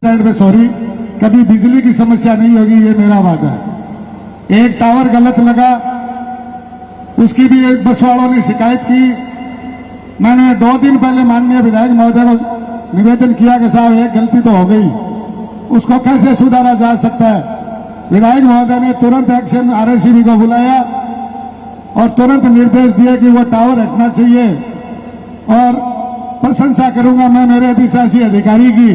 Stand पे sorry, कभी बिजली की समस्या नहीं होगी, ये मेरा वादा है। एक टावर गलत लगा, उसकी भी बस वालों ने शिकायत की। मैंने 2 दिन पहले माननीय विधायक महोदय को निवेदन किया कि साहब एक गलती तो हो गई, उसको कैसे सुधारा जा सकता है। विधायक महोदय ने तुरंत एक्शन आरएससीबी को बुलाया और तुरंत निर्देश दिए कि वो टावर हटना चाहिए। और प्रशंसा करूंगा मैं मेरे अधिशासी अधिकारी की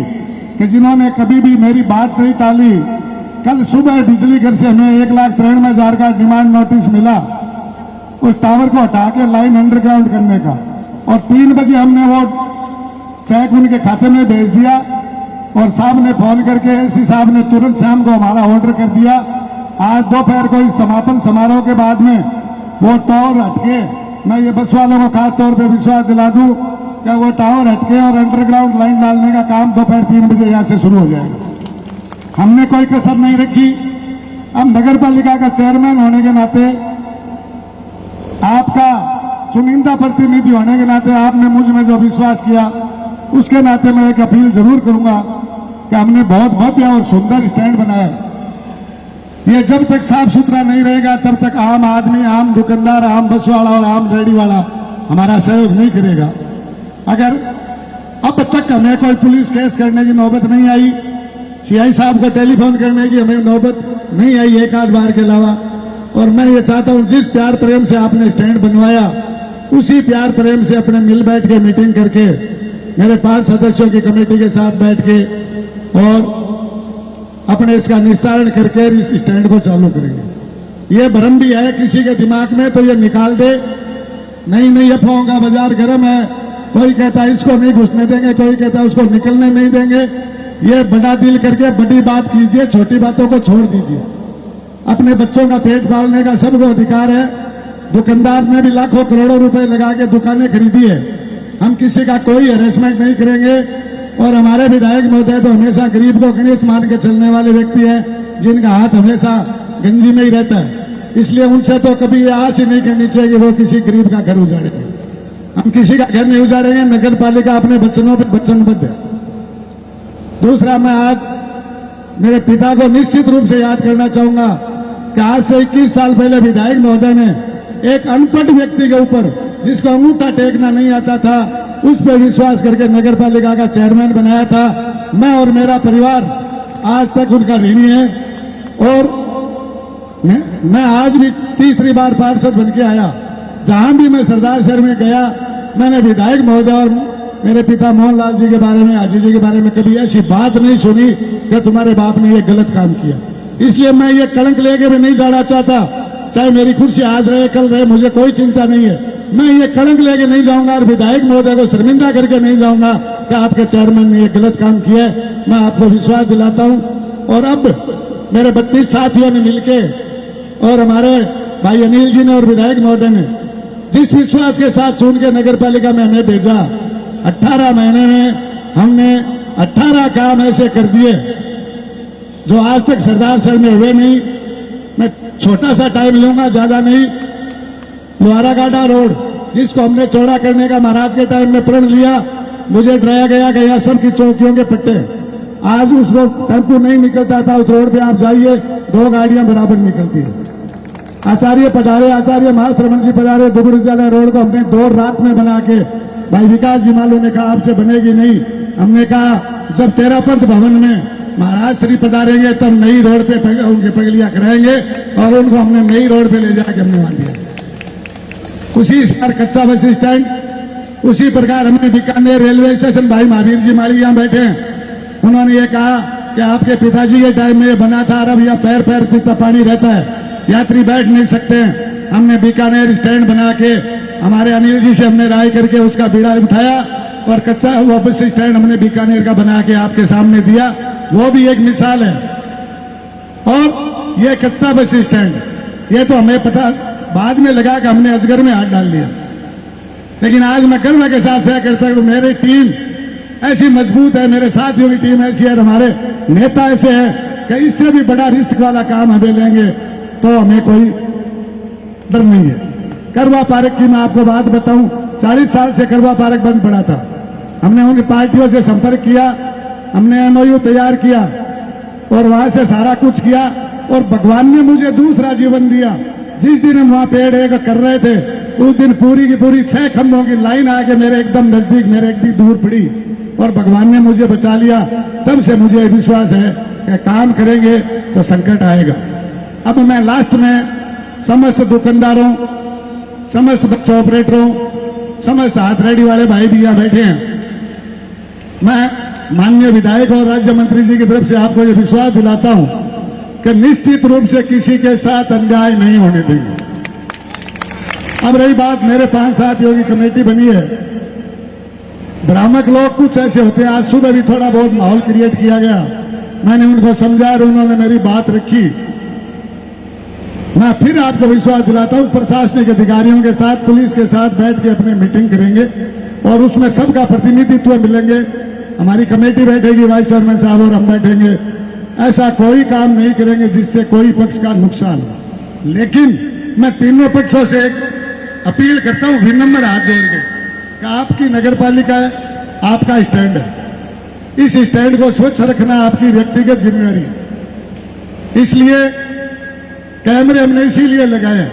कि जिन्होंने कभी भी मेरी बात नहीं टाली। कल सुबह बिजली घर से हमें 1,93,000 का डिमांड नोटिस मिला उस टावर को हटा के लाइन अंडरग्राउंड करने का, और 3 बजे हमने वो चेक उनके खाते में भेज दिया और साहब ने फोन करके एसी साहब ने तुरंत शाम को हमारा ऑर्डर कर दिया। आज दोपहर को इस समापन समारोह के बाद में वो टावर हटके, मैं ये बस वालों को खास तौर पे विश्वास दिला दूं कि वो टावर हटके और अंडरग्राउंड लाइन डालने का काम दोपहर 3 बजे यहां से शुरू हो जाएगा। हमने कोई कसर नहीं रखी। अब नगर पालिका का चेयरमैन होने के नाते, आपका चुनिंदा प्रतिनिधि होने के नाते आपने मुझ में जो विश्वास किया, उसके नाते मैं एक अपील जरूर करूंगा कि हमने बहुत भव्य और सुंदर स्टैंड बनाया है। ये जब तक साफ सुथरा नहीं रहेगा तब तक आम आदमी, आम दुकानदार, आम बस वाला और आम रेहड़ी वाला हमारा सहयोग नहीं करेगा। अगर अब तक हमें कोई पुलिस केस करने की नौबत नहीं आई, सीआई साहब को टेलीफोन करने की हमें नौबत नहीं आई एक आध बार के अलावा। और मैं ये चाहता हूं जिस प्यार प्रेम से आपने स्टैंड बनवाया, उसी प्यार प्रेम से अपने मिल बैठ के मीटिंग करके मेरे 5 सदस्यों की कमेटी के साथ बैठ के और अपने इसका निस्तारण करके इस स्टैंड को चालू करेंगे। ये भ्रम भी है किसी के दिमाग में तो ये निकाल दे, नहीं अफवाहों का बाजार गर्म है। कोई कहता है इसको नहीं घुसने देंगे, कोई कहता है उसको निकलने नहीं देंगे। ये बड़ा दिल करके बड़ी बात कीजिए, छोटी बातों को छोड़ दीजिए। अपने बच्चों का पेट पालने का सबको अधिकार है। दुकानदार ने भी लाखों करोड़ों रुपए लगा के दुकानें खरीदी है। हम किसी का कोई हैरेसमेंट नहीं करेंगे। और हमारे विधायक महोदय तो हमेशा गरीब को गणेश मान के चलने वाले व्यक्ति हैं, जिनका हाथ हमेशा गंजी में ही रहता है। इसलिए उनसे तो कभी ये आश ही नहीं करनी चाहिए कि वो किसी गरीब का घर उजाड़ेंगे। हम किसी का घर नहीं उजाड़ेंगे। नगर पालिका अपने वचनों पर वचनबद्ध है। दूसरा, मैं आज मेरे पिता को निश्चित रूप से याद करना चाहूंगा कि आज से 21 साल पहले विधायक महोदय ने एक अनपढ़ व्यक्ति के ऊपर, जिसको अंगूठा टेकना नहीं आता था, उस पर विश्वास करके नगर पालिका का चेयरमैन बनाया था। मैं और मेरा परिवार आज तक उनका ऋणी है। और मैं आज भी तीसरी बार पार्षद बन के आया। जहां भी मैं सरदार शहर में गया, मैंने विधायक महोदय और मेरे पिता मोहनलाल जी के बारे में, हाजी जी के बारे में कभी ऐसी बात नहीं सुनी कि तुम्हारे बाप ने ये गलत काम किया। इसलिए मैं ये कलंक लेके भी नहीं जाना चाहता। चाहे मेरी कुर्सी आज रहे कल रहे, मुझे कोई चिंता नहीं है। मैं ये कलंक लेके नहीं जाऊंगा और विधायक महोदय को शर्मिंदा करके नहीं जाऊंगा कि आपके चेयरमैन ने ये गलत काम किया है। मैं आपको विश्वास दिलाता हूं। और अब मेरे 32 साथियों ने मिलके और हमारे भाई अनिल जी ने और विधायक महोदय ने जिस विश्वास के साथ चुन के नगर पालिका में हमें भेजा, 18 महीने में हमने 18 काम ऐसे कर दिए जो आज तक सरदार शहर में हुए नहीं। मैं छोटा सा टाइम लूंगा, ज्यादा नहीं। लोहारागाड़ा रोड, जिसको हमने चौड़ा करने का महाराज के टाइम में प्रण लिया, मुझे डराया गया कि यहाँ सबकी चौकियों के पट्टे। आज उस रोड टेम्पो नहीं निकलता था, उस रोड पे आप जाइए 2 गाड़ियां बराबर निकलती है। आचार्य पधारे, आचार्य महाश्रमण जी पधारे, दुर्ग विद्यालय रोड को हमने 2 रात में बना के, भाई विकास जी मालू ने कहा आपसे बनेगी नहीं। हमने कहा जब तेरापंथ भवन में महाराज श्री पधारेंगे तब नई रोड पे उनके पगलियां कराएंगे, और उनको हमने नई रोड पे ले जाके हमने मान दिया। उसी पर कच्चा बस स्टैंड, उसी प्रकार हमने बीकानेर रेलवे स्टेशन, भाई महावीर जी माली यहां बैठे हैं, उन्होंने ये कहा कि आपके पिताजी के टाइम में ये बना था, अब यहाँ पैर पैर कितना पानी रहता है, यात्री बैठ नहीं सकते हैं। हमने बीकानेर स्टैंड बना के हमारे अनिल जी से हमने राय करके उसका बीड़ा उठाया और कच्चा वो बस स्टैंड हमने बीकानेर का बना के आपके सामने दिया। वो भी एक मिसाल है। और ये कच्चा बस स्टैंड, ये तो हमें पता बाद में लगा कि हमने अजगर में हाथ डाल लिया, लेकिन आज मैं गर्व के साथ कह करता हूं मेरी टीम ऐसी मजबूत है, मेरे साथियों की टीम ऐसी है, हमारे नेता ऐसे हैं कि इससे भी बड़ा रिस्क वाला काम हमें लेंगे तो हमें कोई डर नहीं है। करवा पार्क की मैं आपको बात बताऊं, 40 साल से करवा पार्क बंद पड़ा था। हमने उन पार्टियों से संपर्क किया, हमने एमओयू तैयार किया और वहां से सारा कुछ किया और भगवान ने मुझे दूसरा जीवन दिया। जिस दिन हम वहां पेड़ एक कर रहे थे उस दिन पूरी की पूरी 6 खंभों की लाइन आके मेरे एकदम नजदीक, मेरे एकदम दूर पड़ी और भगवान ने मुझे बचा लिया। तब से मुझे विश्वास है कि काम करेंगे तो संकट आएगा। अब मैं लास्ट में समस्त दुकानदारों, समस्त बस ऑपरेटरों, समस्त हाथ रेडी वाले भाई भी यहाँ बैठे हैं, मैं माननीय विधायक और राज्य मंत्री जी की तरफ से आपको ये विश्वास दिलाता हूं कि निश्चित रूप से किसी के साथ अन्याय नहीं होने देंगे। अब रही बात, मेरे 5 साथियों की कमेटी बनी है। भ्रामक लोग कुछ ऐसे होते हैं, आज सुबह भी थोड़ा बहुत माहौल क्रिएट किया गया, मैंने उनको समझा और उन्होंने मेरी बात रखी। मैं फिर आपको विश्वास दिलाता हूं, प्रशासनिक अधिकारियों के साथ, पुलिस के साथ बैठ के अपनी मीटिंग करेंगे और उसमें सबका प्रतिनिधित्व मिलेंगे। हमारी कमेटी बैठेगी, वाइस चेयरमैन साहब और हम बैठेंगे। ऐसा कोई काम नहीं करेंगे जिससे कोई पक्ष का नुकसान हो। लेकिन मैं तीनों पक्षों से एक अपील करता हूं, विनम्र हाथ जोड़ के, कि आपकी नगर पालिका है, आपका स्टैंड है, इस स्टैंड को स्वच्छ रखना आपकी व्यक्तिगत जिम्मेदारी है। इसलिए कैमरे हमने इसीलिए लगाए हैं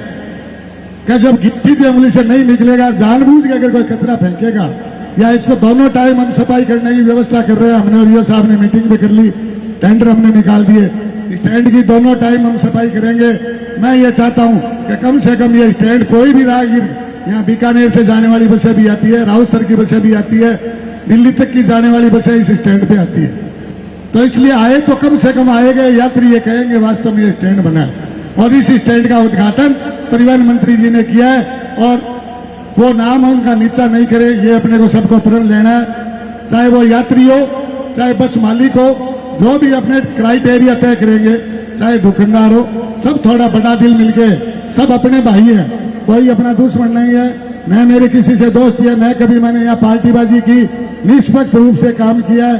कि जब गिट्टी की उंगली से नहीं निकलेगा, जानबूझ के अगर कोई कचरा फेंकेगा या इसको दोनों टाइम हम सफाई करने की व्यवस्था कर रहे हैं। हमने और ये साहब ने मीटिंग भी कर ली, टेंडर हमने निकाल दिए, स्टैंड की दोनों टाइम हम सफाई करेंगे। मैं ये चाहता हूं कि कम से कम ये स्टैंड, कोई भी राहगीर, यहाँ बीकानेर से जाने वाली बसें भी आती है, राउतसर की बसें भी आती है, दिल्ली तक की जाने वाली बसें इस स्टैंड पे आती है, तो इसलिए आए तो कम से कम आएंगे यात्री ये कहेंगे वास्तव में ये स्टैंड बना है। और इस स्टैंड का उद्घाटन परिवहन मंत्री जी ने किया है और वो नाम उनका नीचा नहीं करे, ये अपने को सबको प्रण लेना है, चाहे वो यात्री हो, चाहे बस मालिक हो, जो भी अपने क्राइटेरिया तय करेंगे, चाहे दुकानदार हो, सब थोड़ा बड़ा दिल मिलके, सब अपने भाई हैं, कोई अपना दुश्मन नहीं है। न मेरे किसी से दोस्ती है, न कभी मैंने यहाँ पार्टीबाजी की, निष्पक्ष रूप से काम किया है।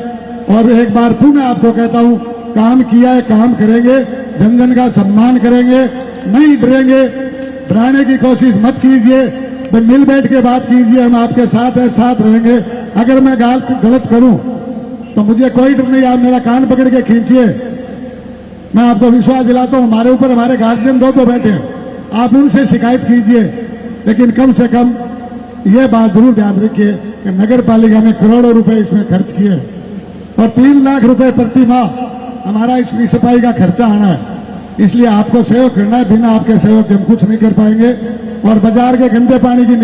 और एक बार फिर मैं आपको कहता हूँ, काम किया है, काम करेंगे, जन जन का सम्मान करेंगे, नहीं डरेंगे, डराने की कोशिश मत कीजिए, मिल बैठ के बात कीजिए, हम आपके साथ हैं, साथ रहेंगे। अगर मैं गलत करूं तो मुझे कोई डर नहीं, आप मेरा कान पकड़ के खींचिए। मैं आपको विश्वास दिलाता हूं, हमारे ऊपर हमारे गार्जियन दो बैठे हैं, आप उनसे शिकायत कीजिए, लेकिन कम से कम ये बात जरूर ध्यान रखिए कि नगर पालिका ने करोड़ों रुपए इसमें खर्च किए और 3 लाख रुपए प्रति माह हमारा इसकी सफाई का खर्चा आना है। इसलिए आपको सहयोग करना है, बिना आपके सहयोग के हम कुछ नहीं कर पाएंगे। और बाजार के गंदे पानी की